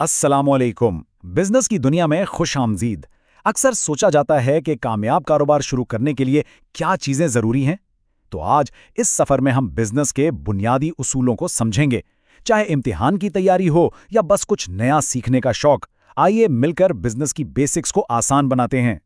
अस्सलामुअलैकुम। बिजनेस की दुनिया में खुश आमदीद। अक्सर सोचा जाता है कि कामयाब कारोबार शुरू करने के लिए क्या चीजें जरूरी हैं। तो आज इस सफर में हम बिजनेस के बुनियादी उसूलों को समझेंगे। चाहे इम्तिहान की तैयारी हो या बस कुछ नया सीखने का शौक, आइए मिलकर बिजनेस की बेसिक्स को आसान बनाते हैं।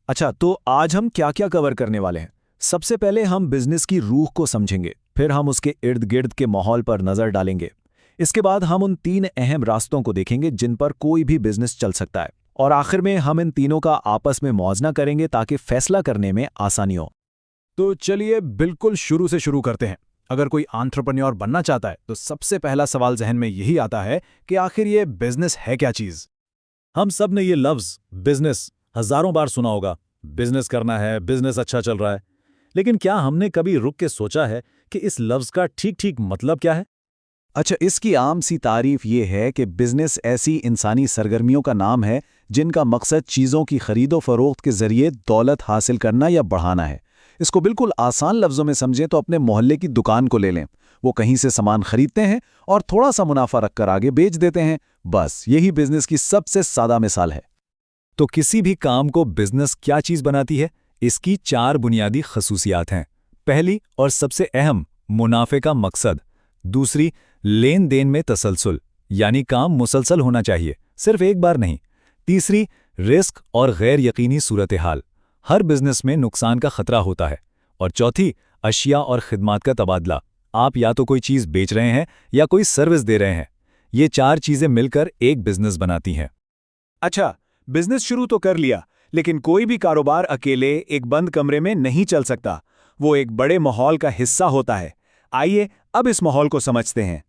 अच्छा, तो आज हम क्या क्या कवर करने वाले हैं? सबसे पहले हम बिजनेस की रूह को समझेंगे, फिर हम उसके इर्द गिर्द के माहौल पर नजर डालेंगे। इसके बाद हम उन 3 अहम रास्तों को देखेंगे जिन पर कोई भी बिजनेस चल सकता है, और आखिर में हम इन तीनों का आपस में मौजना करेंगे ताकि फैसला करने में आसानी हो। तो चलिए बिल्कुल शुरू से शुरू करते हैं। अगर कोई एंटरप्रेन्योर बनना चाहता है तो सबसे पहला सवाल जहन में यही आता है कि आखिर ये बिजनेस है क्या चीज। हम सब ने ये लफ्ज बिजनेस हजारों बार सुना होगा। बिजनेस करना है, बिजनेस अच्छा चल रहा है। लेकिन क्या हमने कभी रुक के सोचा है कि इस लफ्ज का ठीक ठीक मतलब क्या है? अच्छा, इसकी आम सी तारीफ ये है कि बिजनेस ऐसी इंसानी सरगर्मियों का नाम है जिनका मकसद चीज़ों की खरीदो फरोख्त के जरिए दौलत हासिल करना या बढ़ाना है। इसको बिल्कुल आसान लफ्ज़ों में समझें तो अपने मोहल्ले की दुकान को ले लें। वो कहीं से सामान खरीदते हैं और थोड़ा सा मुनाफा रखकर आगे बेच देते हैं। बस यही बिजनेस की सबसे सादा मिसाल है। तो किसी भी काम को बिजनेस क्या चीज बनाती है? इसकी 4 बुनियादी खसूसियात हैं। पहली और सबसे अहम, मुनाफे का मकसद। दूसरी, लेन देन में तसलसल, यानी काम मुसलसल होना चाहिए, सिर्फ एक बार नहीं। तीसरी, रिस्क और गैर यकीनी सूरत हाल, हर बिजनेस में नुकसान का खतरा होता है। और चौथी, अशिया और खिदमात का तबादला, आप या तो कोई चीज बेच रहे हैं या कोई सर्विस दे रहे हैं। ये 4 चीजें मिलकर एक बिजनेस बनाती हैं। अच्छा, बिजनेस शुरू तो कर लिया, लेकिन कोई भी कारोबार अकेले एक बंद कमरे में नहीं चल सकता। वो एक बड़े माहौल का हिस्सा होता है। आइए अब इस माहौल को समझते हैं।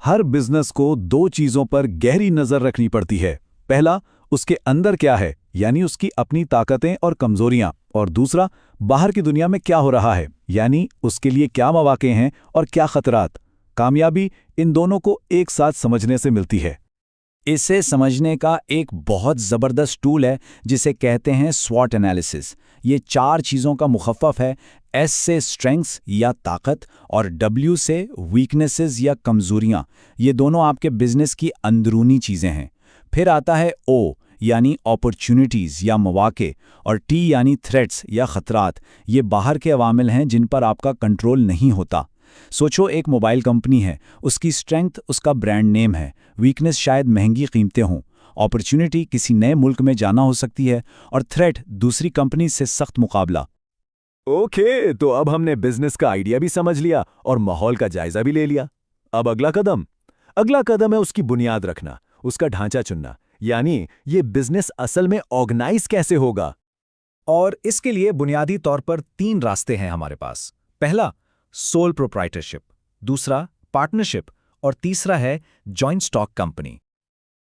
हर बिजनेस को 2 चीज़ों पर गहरी नज़र रखनी पड़ती है। पहला, उसके अंदर क्या है, यानी उसकी अपनी ताकतें और कमजोरियां, और दूसरा, बाहर की दुनिया में क्या हो रहा है, यानी उसके लिए क्या मौके हैं और क्या खतरात। कामयाबी इन दोनों को एक साथ समझने से मिलती है। इसे समझने का एक बहुत ज़बरदस्त टूल है जिसे कहते हैं स्वॉट एनालिसिस। ये 4 चीज़ों का मुखफ़्फ़फ है। एस से स्ट्रेंथ्स या ताकत और डब्ल्यू से वीकनेसेस या कमज़ोरियाँ। ये दोनों आपके बिजनेस की अंदरूनी चीज़ें हैं। फिर आता है ओ यानी अपॉर्चुनिटीज़ या मौके, और टी यानी थ्रेट्स या ख़तरात। ये बाहर के अवामिल हैं जिन पर आपका कंट्रोल नहीं होता। सोचो, एक मोबाइल कंपनी है, उसकी स्ट्रेंथ उसका ब्रांड नेम है, वीकनेस शायद महंगी कीमतें हों, अपॉर्चुनिटी किसी नए मुल्क में जाना हो सकती है, और थ्रेट दूसरी कंपनी से सख्त मुकाबला। ओके, तो अब हमने बिजनेस का आइडिया भी समझ लिया और माहौल का जायजा भी ले लिया। अब अगला कदम है उसकी बुनियाद रखना, उसका ढांचा चुनना, यानी ये बिजनेस असल में ऑर्गेनाइज कैसे होगा। और इसके लिए बुनियादी तौर पर 3 रास्ते हैं हमारे पास। पहला, सोल प्रोप्राइटरशिप। दूसरा, पार्टनरशिप। और तीसरा है जॉइंट स्टॉक कंपनी।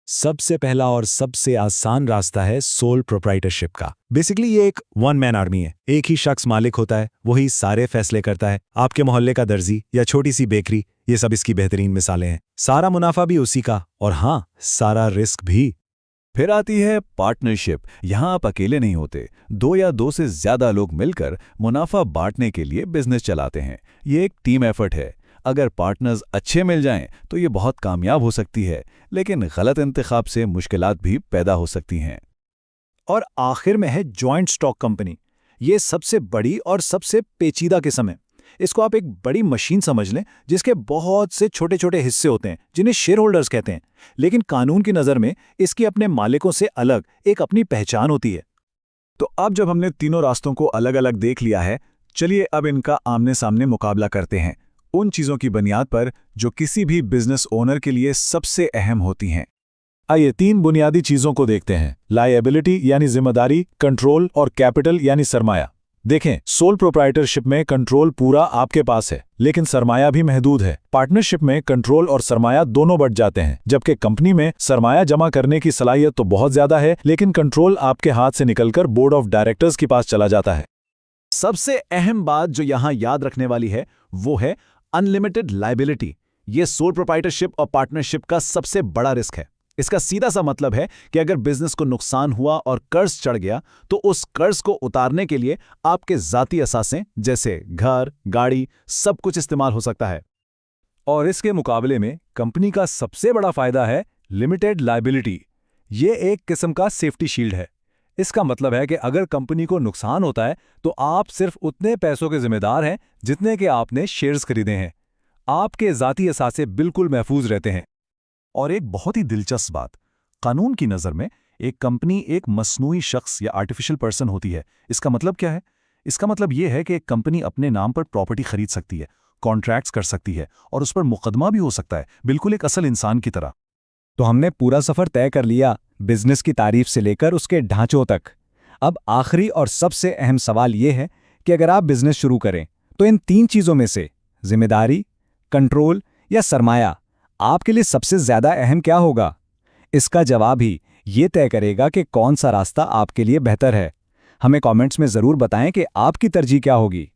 सबसे पहला और सबसे आसान रास्ता है सोल प्रोप्राइटरशिप का। बेसिकली ये एक वन मैन आर्मी है। एक ही शख्स मालिक होता है, वही सारे फैसले करता है। आपके मोहल्ले का दर्जी या छोटी सी बेकरी, ये सब इसकी बेहतरीन मिसालें हैं। सारा मुनाफा भी उसी का, और हाँ, सारा रिस्क भी। फिर आती है पार्टनरशिप। यहाँ आप अकेले नहीं होते, 2 या 2 से ज्यादा लोग मिलकर मुनाफा बांटने के लिए बिजनेस चलाते हैं। ये एक टीम एफर्ट है। अगर पार्टनर्स अच्छे मिल जाएं तो ये बहुत कामयाब हो सकती है, लेकिन गलत इंतखाब से मुश्किलात भी पैदा हो सकती हैं। और आखिर में है जॉइंट स्टॉक कंपनी। ये सबसे बड़ी और सबसे पेचीदा किस्म है। इसको आप एक बड़ी मशीन समझ लें जिसके बहुत से छोटे छोटे हिस्से होते हैं जिन्हें शेयर होल्डर्स कहते हैं। लेकिन कानून की नज़र में इसकी अपने मालिकों से अलग एक अपनी पहचान होती है। तो अब जब हमने तीनों रास्तों को अलग अलग देख लिया है, चलिए अब इनका आमने सामने मुकाबला करते हैं, उन चीज़ों की बुनियाद पर जो किसी भी बिजनेस ओनर के लिए सबसे अहम होती हैं। आइए 3 बुनियादी चीज़ों को देखते हैं। लायबिलिटी यानी जिम्मेदारी, कंट्रोल और कैपिटल यानी सरमाया। देखें, सोल प्रोप्राइटरशिप में कंट्रोल पूरा आपके पास है, लेकिन सरमाया भी महदूद है। पार्टनरशिप में कंट्रोल और सरमाया दोनों बढ़ जाते हैं, जबकि कंपनी में सरमाया जमा करने की सलाहियत तो बहुत ज्यादा है, लेकिन कंट्रोल आपके हाथ से निकलकर बोर्ड ऑफ डायरेक्टर्स के पास चला जाता है। सबसे अहम बात जो यहां याद रखने वाली है वो है अनलिमिटेड लायबिलिटी। ये सोल प्रोप्राइटरशिप और पार्टनरशिप का सबसे बड़ा रिस्क है। इसका सीधा सा मतलब है कि अगर बिजनेस को नुकसान हुआ और कर्ज चढ़ गया तो उस कर्ज को उतारने के लिए आपके जाती असासें जैसे घर, गाड़ी, सब कुछ इस्तेमाल हो सकता है। और इसके मुकाबले में कंपनी का सबसे बड़ा फायदा है लिमिटेड लायबिलिटी। ये एक किस्म का सेफ्टी शील्ड है। इसका मतलब है कि अगर कंपनी को नुकसान होता है तो आप सिर्फ उतने पैसों के जिम्मेदार हैं जितने के आपने शेयर्स खरीदे हैं। आपके ज़ाती असासे बिल्कुल महफूज रहते हैं। और एक बहुत ही दिलचस्प बात, कानून की नज़र में एक कंपनी एक मस्नूई शख्स या आर्टिफिशियल पर्सन होती है। इसका मतलब क्या है? इसका मतलब यह है कि एक कंपनी अपने नाम पर प्रॉपर्टी खरीद सकती है, कॉन्ट्रैक्ट्स कर सकती है और उस पर मुकदमा भी हो सकता है, बिल्कुल एक असल इंसान की तरह। तो हमने पूरा सफ़र तय कर लिया, बिजनेस की तारीफ से लेकर उसके ढांचों तक। अब आखिरी और सबसे अहम सवाल ये है कि अगर आप बिजनेस शुरू करें तो इन 3 चीज़ों में से जिम्मेदारी, कंट्रोल या सरमाया आपके लिए सबसे ज़्यादा अहम क्या होगा? इसका जवाब ही ये तय करेगा कि कौन सा रास्ता आपके लिए बेहतर है। हमें कमेंट्स में ज़रूर बताएं कि आपकी तरजीह क्या होगी।